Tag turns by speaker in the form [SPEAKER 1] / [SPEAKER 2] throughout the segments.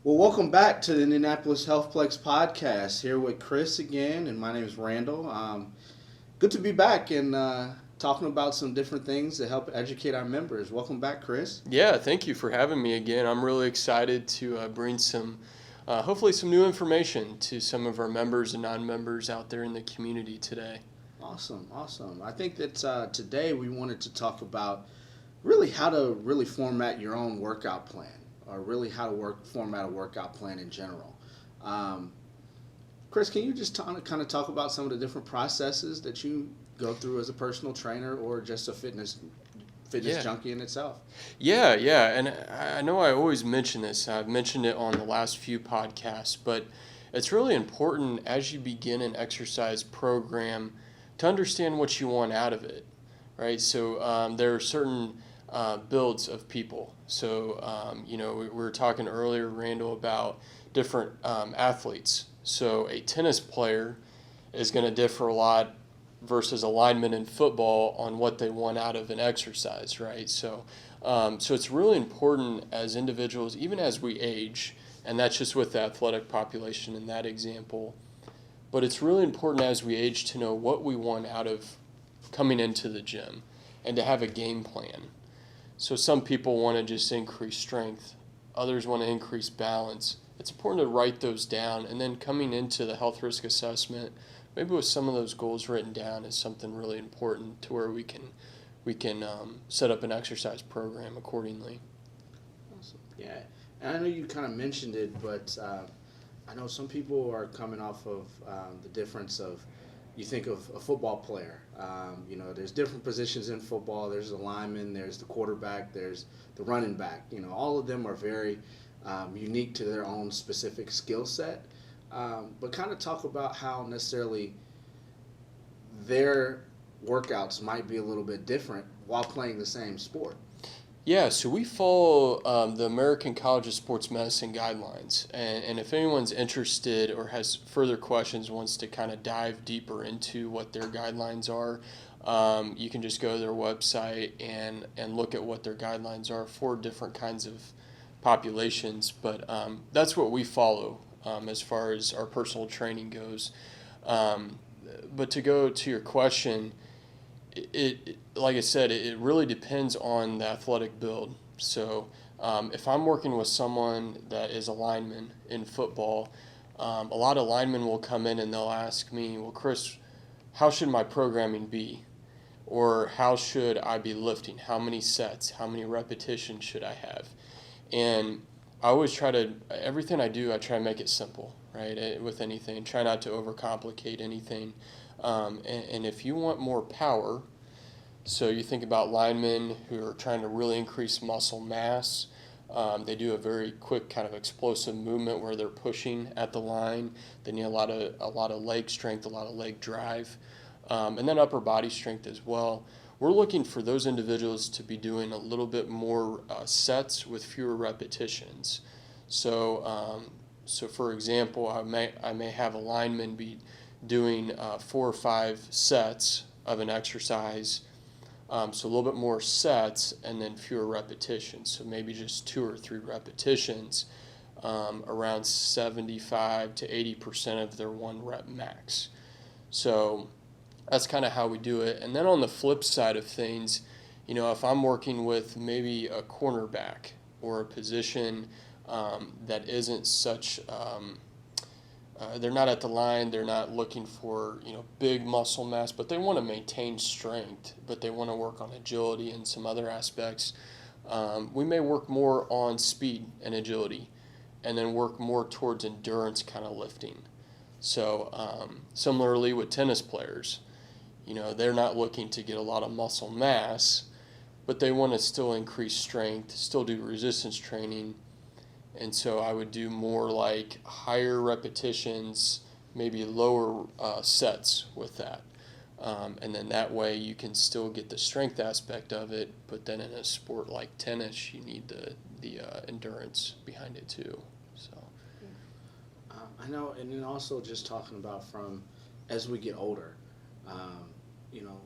[SPEAKER 1] Well, welcome back to the Indianapolis Healthplex podcast. Here with Chris again, and my name is Randall. Good to be back and talking about some different things to help educate our members. Welcome back, Chris.
[SPEAKER 2] Yeah, thank you for having me again. I'm really excited to bring hopefully some new information to some of our members and non-members out there in the community today.
[SPEAKER 1] Awesome, awesome. I think that today we wanted to talk about really how to really format your own workout plan, or really how to format a workout plan in general. Um, Chris, can you just kind of talk about some of the different processes that you go through as a personal trainer or just a fitness
[SPEAKER 2] Yeah,
[SPEAKER 1] junkie in itself?
[SPEAKER 2] yeah, and I know I always mention this. I've mentioned it on the last few podcasts, but it's really important as you begin an exercise program to understand what you want out of it, right? So there are certain builds of people. So we were talking earlier, Randall, about different athletes. So a tennis player is going to differ a lot versus a lineman in football on what they want out of an exercise, right? So it's really important as individuals, even as we age, and that's just with the athletic population in that example. But it's really important as we age to know what we want out of coming into the gym and to have a game plan. So some people want to just increase strength, others want to increase balance. It's important to write those down, and then coming into the health risk assessment, maybe with some of those goals written down, is something really important to where we can set up an exercise program accordingly.
[SPEAKER 1] Awesome. Yeah, and I know you kind of mentioned it, but I know some people are coming off of the difference of you think of a football player. There's different positions in football. There's the lineman, there's the quarterback, there's the running back. All of them are very unique to their own specific skill set. But kind of talk about how necessarily their workouts might be a little bit different while playing the same sport.
[SPEAKER 2] Yeah, so we follow the American College of Sports Medicine guidelines. And if anyone's interested or has further questions, wants to kind of dive deeper into what their guidelines are, you can just go to their website and look at what their guidelines are for different kinds of populations. But that's what we follow as far as our personal training goes. Um, but to go to your question, like I said, it really depends on the athletic build. So if I'm working with someone that is a lineman in football, a lot of linemen will come in and they'll ask me, well, Chris, how should my programming be? Or how should I be lifting? How many sets? How many repetitions should I have? And I always everything I do, I try to make it simple, right? With anything, try not to overcomplicate anything. And if you want more power, so you think about linemen who are trying to really increase muscle mass. They do a very quick kind of explosive movement where they're pushing at the line. They need a lot of leg strength, a lot of leg drive, and then upper body strength as well. We're looking for those individuals to be doing a little bit more sets with fewer repetitions. So for example, I may have a lineman be doing 4 or 5 sets of an exercise, so a little bit more sets and then fewer repetitions. So maybe just 2 or 3 repetitions, around 75 to 80% of their 1 rep max. So that's kind of how we do it. And then on the flip side of things, if I'm working with maybe a cornerback or a position that isn't such they're not at the line. They're not looking for big muscle mass, but they want to maintain strength. But they want to work on agility and some other aspects. We may work more on speed and agility, and then work more towards endurance kind of lifting. So similarly with tennis players, they're not looking to get a lot of muscle mass, but they want to still increase strength, still do resistance training. And so I would do more like higher repetitions, maybe lower sets with that. And then that way you can still get the strength aspect of it, but then in a sport like tennis, you need the endurance behind it too. So
[SPEAKER 1] I know, and then also just talking about from as we get older, um, you know,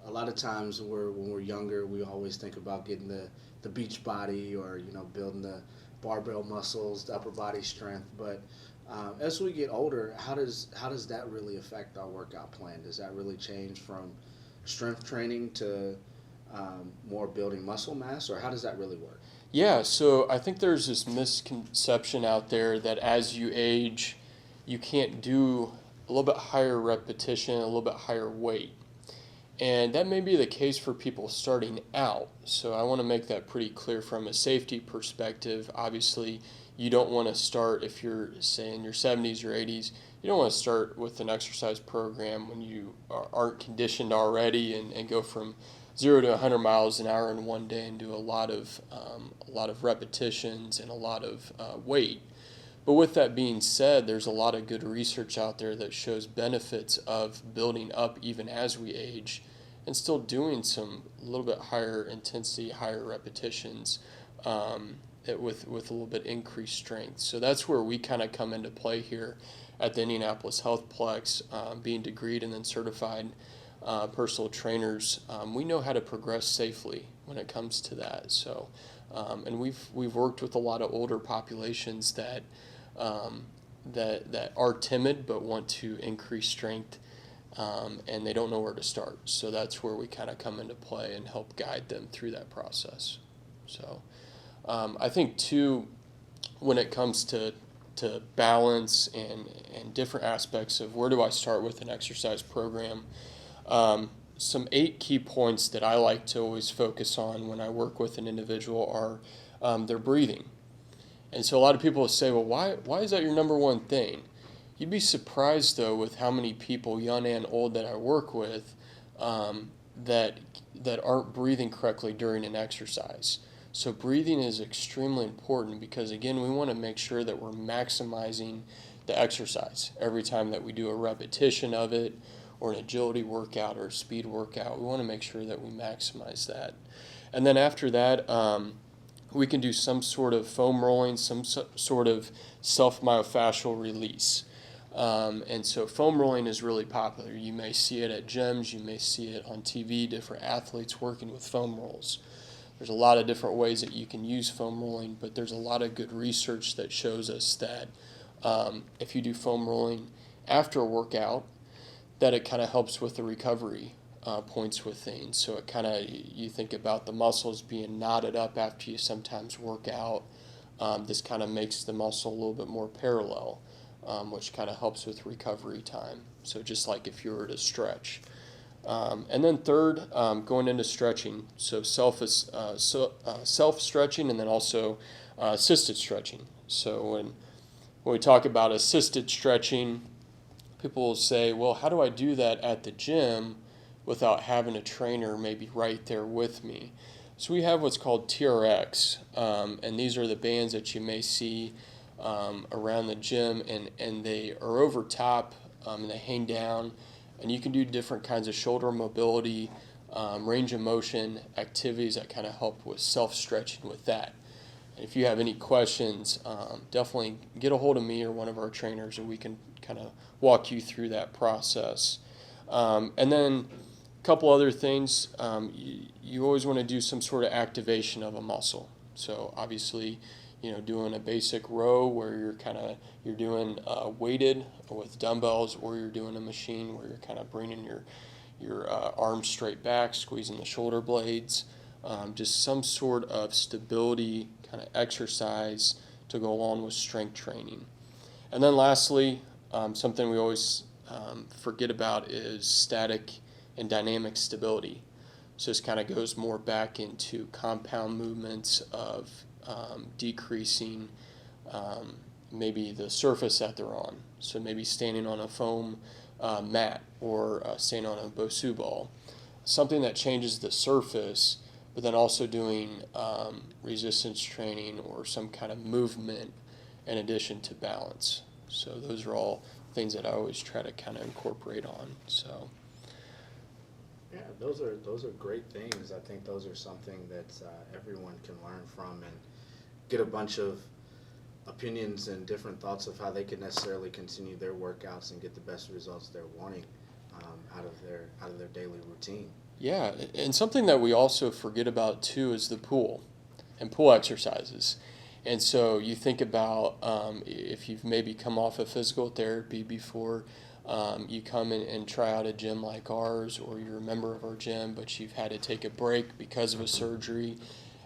[SPEAKER 1] a lot of times when we're younger, we always think about getting the beach body or building barbell muscles, the upper body strength. But as we get older, how does that really affect our workout plan? Does that really change from strength training to more building muscle mass, or how does that really work?
[SPEAKER 2] Yeah, so I think there's this misconception out there that as you age, you can't do a little bit higher repetition, a little bit higher weight. And that may be the case for people starting out. So I want to make that pretty clear from a safety perspective. Obviously, you don't want to start, if you're, say, in your 70s or 80s, you don't want to start with an exercise program when you aren't conditioned already and go from 0 to 100 miles an hour in one day and do a lot of repetitions and a lot of weight. But with that being said, there's a lot of good research out there that shows benefits of building up even as we age and still doing some a little bit higher intensity, higher repetitions with a little bit increased strength. So that's where we kind of come into play here at the Indianapolis Healthplex, being degreed and then certified personal trainers. We know how to progress safely when it comes to that. So, and we've worked with a lot of older populations that are timid but want to increase strength, and they don't know where to start. So that's where we kind of come into play and help guide them through that process. So I think too, when it comes to balance and different aspects of where do I start with an exercise program, some 8 key points that I like to always focus on when I work with an individual are their breathing. And so a lot of people will say, well, why is that your number one thing? You'd be surprised, though, with how many people, young and old, that I work with that aren't breathing correctly during an exercise. So breathing is extremely important because, again, we want to make sure that we're maximizing the exercise every time that we do a repetition of it, or an agility workout or a speed workout. We want to make sure that we maximize that. And then after that, we can do some sort of foam rolling, some sort of self-myofascial release. And so foam rolling is really popular. You may see it at gyms, you may see it on TV, different athletes working with foam rolls. There's a lot of different ways that you can use foam rolling, but there's a lot of good research that shows us that if you do foam rolling after a workout, that it kind of helps with the recovery points with things. So it kind of, you think about the muscles being knotted up after you sometimes work out. This kind of makes the muscle a little bit more parallel, which kind of helps with recovery time. So just like if you were to stretch. And then third, going into stretching. So self-stretching and then also assisted stretching. So when we talk about assisted stretching, people will say, well, how do I do that at the gym without having a trainer maybe right there with me? So we have what's called TRX, and these are the bands that you may see around the gym, and they are over top, and they hang down, and you can do different kinds of shoulder mobility, range of motion activities that kind of help with self-stretching with that. And if you have any questions, definitely get a hold of me or one of our trainers, and we can kind of walk you through that process. And then a couple other things, you always want to do some sort of activation of a muscle. So obviously, doing a basic row where you're doing weighted with dumbbells, or you're doing a machine where you're kind of bringing your arms straight back, squeezing the shoulder blades, just some sort of stability kind of exercise to go along with strength training. And then lastly, something we always forget about is static and dynamic stability. So this kind of goes more back into compound movements of decreasing maybe the surface that they're on. So maybe standing on a foam mat or standing on a Bosu ball. Something that changes the surface, but then also doing resistance training or some kind of movement in addition to balance. So those are all things that I always try to kind of incorporate on. So
[SPEAKER 1] yeah, those are great things. I think those are something that everyone can learn from and get a bunch of opinions and different thoughts of how they can necessarily continue their workouts and get the best results they're wanting out of their daily routine.
[SPEAKER 2] yeah, and something that we also forget about too is the pool and pool exercises. And so you think about if you've maybe come off of physical therapy before, you come in and try out a gym like ours, or you're a member of our gym, but you've had to take a break because of a surgery,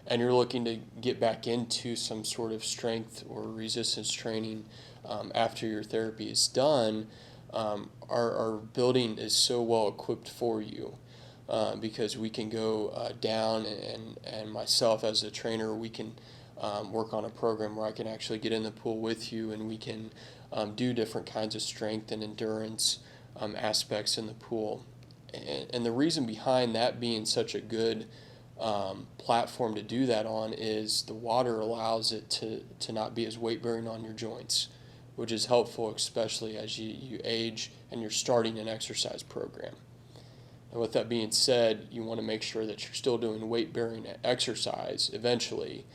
[SPEAKER 2] and you're looking to get back into some sort of strength or resistance training after your therapy is done, our building is so well equipped for you. Because we can go down, and myself as a trainer, we can work on a program where I can actually get in the pool with you, and we can do different kinds of strength and endurance aspects in the pool. And the reason behind that being such a good platform to do that on is the water allows it to not be as weight bearing on your joints, which is helpful, especially as you age and you're starting an exercise program. And with that being said, you want to make sure that you're still doing weight-bearing exercise eventually.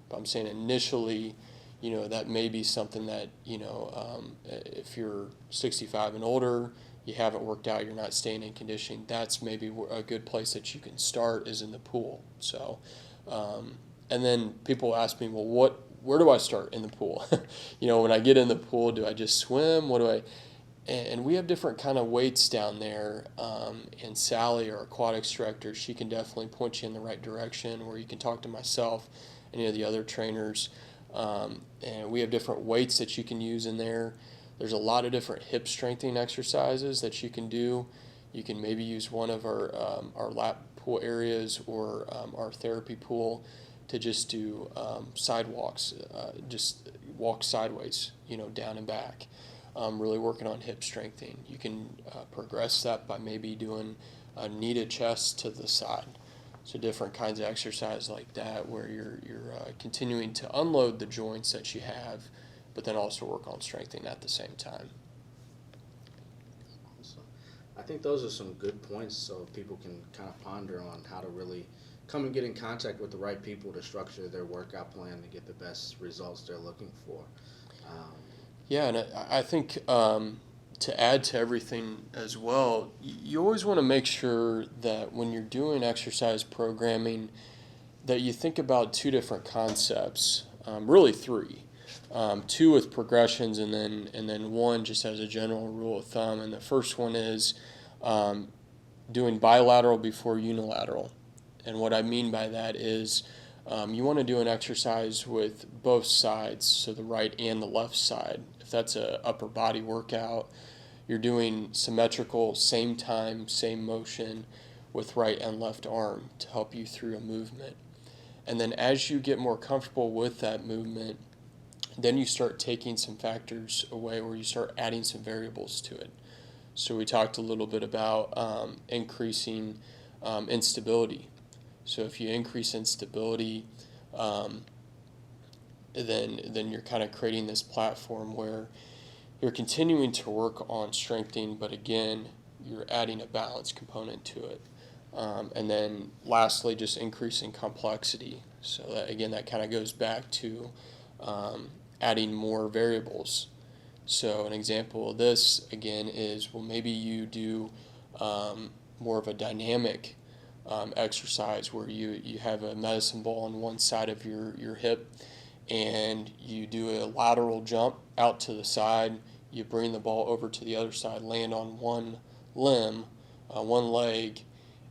[SPEAKER 2] But I'm saying initially, that may be something that, if you're 65 and older, you haven't worked out, you're not staying in conditioning, that's maybe a good place that you can start is in the pool. So, and then people ask me, well, where do I start in the pool? When I get in the pool, do I just swim? And we have different kind of weights down there. And Sally, our aquatics director, she can definitely point you in the right direction, or you can talk to myself, any of the other trainers. And we have different weights that you can use in there. There's a lot of different hip strengthening exercises that you can do. You can maybe use one of our lap pool areas or our therapy pool to just do sidewalks, just walk sideways, down and back. Really working on hip strengthening. You can progress that by maybe doing a knee to chest to the side. So different kinds of exercise like that, where you're continuing to unload the joints that you have, but then also work on strengthening at the same time.
[SPEAKER 1] So I think those are some good points, so people can kind of ponder on how to really come and get in contact with the right people to structure their workout plan to get the best results they're looking for.
[SPEAKER 2] Yeah, and I think to add to everything as well, you always want to make sure that when you're doing exercise programming, that you think about two different concepts, really three. Two with progressions, and then one just as a general rule of thumb. And the first one is doing bilateral before unilateral. And what I mean by that is you want to do an exercise with both sides, so the right and the left side. If that's a upper body workout, you're doing symmetrical, same time, same motion with right and left arm to help you through a movement. And then as you get more comfortable with that movement, then you start taking some factors away, or you start adding some variables to it. So we talked a little bit about increasing instability. So if you increase instability, then you're kind of creating this platform where you're continuing to work on strengthening, but again, you're adding a balance component to it. And then lastly, just increasing complexity. So that, again, that kind of goes back to adding more variables. So an example of this, again, is, well, maybe you do more of a dynamic exercise where you have a medicine ball on one side of your hip, and you do a lateral jump out to the side, you bring the ball over to the other side, land on one limb, one leg,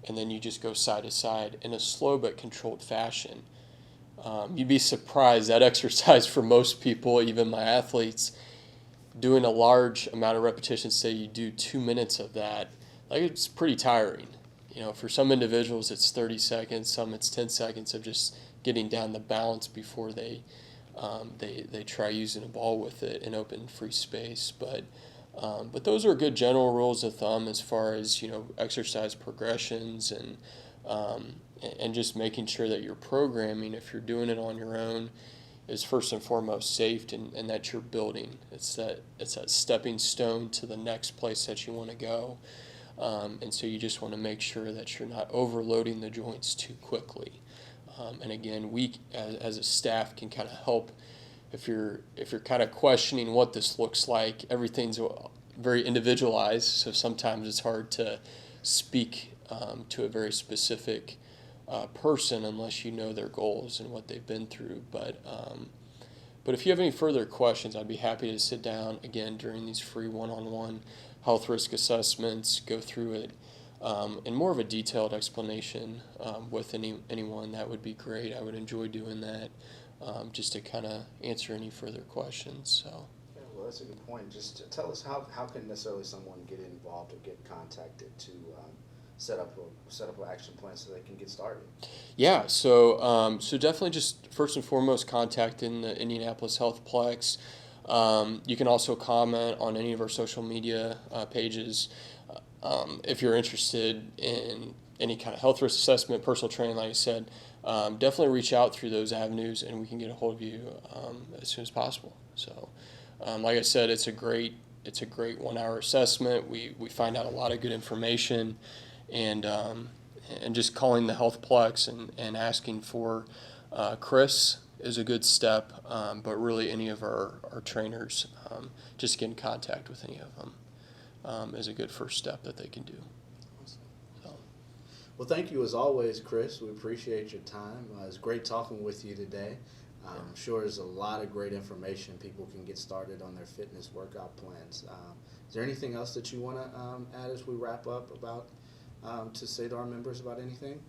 [SPEAKER 2] and then you just go side to side in a slow but controlled fashion. You'd be surprised, that exercise for most people, even my athletes, doing a large amount of repetitions, say you do 2 minutes of that, like, it's pretty tiring. For some individuals it's 30 seconds, some it's 10 seconds of just getting down the balance before they try using a ball with it in open free space. But those are good general rules of thumb as far as exercise progressions and just making sure that your programming, if you're doing it on your own, is first and foremost safe, and that you're building. It's that stepping stone to the next place that you want to go. And so you just want to make sure that you're not overloading the joints too quickly. And again, we as a staff can kind of help if you're kind of questioning what this looks like. Everything's very individualized, so sometimes it's hard to speak to a very specific person unless you know their goals and what they've been through. But But if you have any further questions, I'd be happy to sit down again during these free one-on-one health risk assessments, go through it, and more of a detailed explanation with anyone. That would be great. I would enjoy doing that, just to kind of answer any further questions. So.
[SPEAKER 1] Yeah, well, that's a good point. Just tell us how can necessarily someone get involved or get contacted to set up an action plan so they can get started.
[SPEAKER 2] Yeah, so definitely just first and foremost contacting the Indianapolis Healthplex. You can also comment on any of our social media pages if you're interested in any kind of health risk assessment, personal training, like I said. Definitely reach out through those avenues, and we can get a hold of you as soon as possible. So, like I said, it's a great 1 hour assessment. We find out a lot of good information, and just calling the Healthplex and asking for Chris is a good step. But really, any of our trainers, just get in contact with any of them is a good first step that they can do. So.
[SPEAKER 1] Well, thank you as always, Chris. We appreciate your time. It's great talking with you today. I'm sure there's a lot of great information people can get started on their fitness workout plans. Is there anything else that you want to add as we wrap up about to say to our members about anything?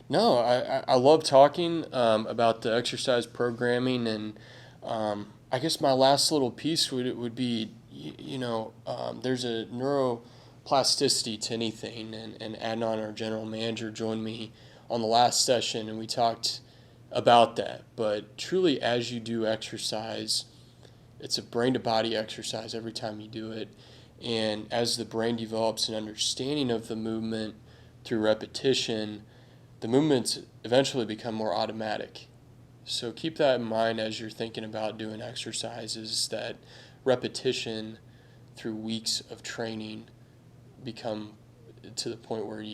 [SPEAKER 2] No, I love talking about the exercise programming, and I guess my last little piece would be, there's a neuroplasticity to anything, and Adnan, our general manager, joined me on the last session, and we talked about that. But truly, as you do exercise, it's a brain-to-body exercise every time you do it, and as the brain develops an understanding of the movement through repetition, the movements eventually become more automatic. So keep that in mind as you're thinking about doing exercises, that repetition through weeks of training become to the point where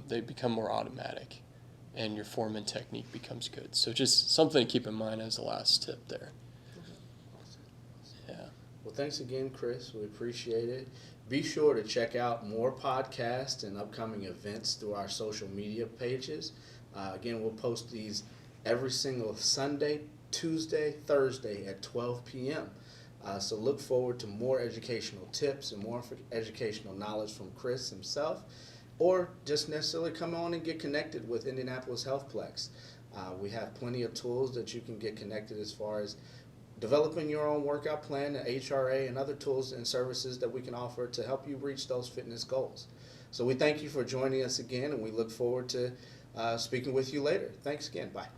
[SPEAKER 2] they become more automatic, and your form and technique becomes good. So just something to keep in mind as the last tip there. Yeah.
[SPEAKER 1] Well, thanks again, Chris. We appreciate it. Be sure to check out more podcasts and upcoming events through our social media pages. Again, we'll post these every single Sunday, Tuesday, Thursday at 12 p.m. So look forward to more educational tips and more educational knowledge from Chris himself, or just necessarily come on and get connected with Indianapolis Healthplex. We have plenty of tools that you can get connected as far as developing your own workout plan, the HRA, and other tools and services that we can offer to help you reach those fitness goals. So we thank you for joining us again, and we look forward to speaking with you later. Thanks again. Bye.